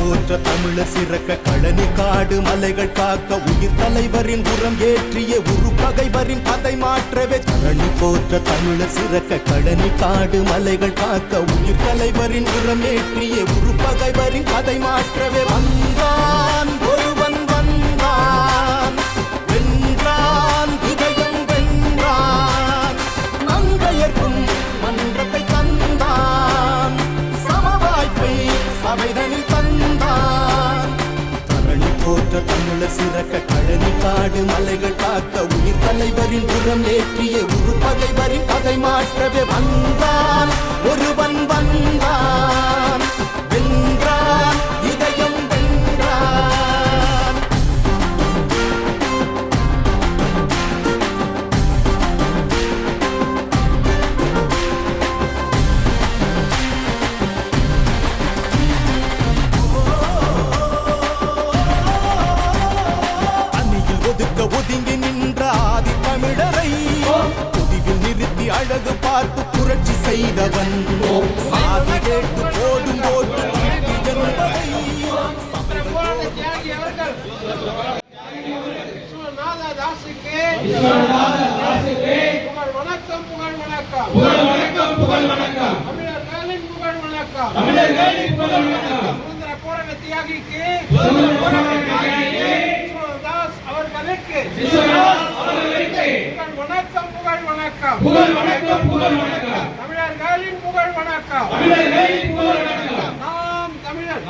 போற்ற தமிழர் சிறக்க கழனி காடு மலைகள் காக்க உயிர் தலைவரின் புறம் ஏற்றிய உரு பகைவரின் கதை மாற்றவே கழனி போற்ற தமிழர் சிறக்க கழனி காடு மலைகள் காக்க உயிர் தலைவரின் புறம் ஏற்றிய உரு பகைவரின் கதை மாற்றவே வந்தான் ஒருவன் வந்தான் வென்றான் இதயம் வென்றான் மங்கையர்க்கும் மன்றத்தை தந்தான் சமவாய்ப்பை சபைதனில் தந்தான் தரணி போற்ற தமிழர் சிறக்க கழனி காடு மலைகள் காக்க உயிர் தலைவரின் புறம் ஏற்றிய உரு பகைவரின் கதை மாற்றவே வந்தான் ஒருவன் வந்தான் வென்றான் இதயம் வென்றான். அணியில் ஒதுக்க ஒதுங்கி நின்ற ஆதி தமிழரை புதிவில் நிறுத்தி அழகு பார்த்து புரட்சி செய்தவன் சாதி கேட்டு போடும் போட்டு என்பதை வணக்கம் புகழ் வணக்கம் புகழ் வணக்கம் தமிழர்களின் புகழ் வணக்கம் சுதந்திர போராட்ட தியாகிக்கு தாஸ் அவர்களுக்கு புகழ் வணக்கம் தமிழர்களின் புகழ் வணக்கம் நாம் தமிழர்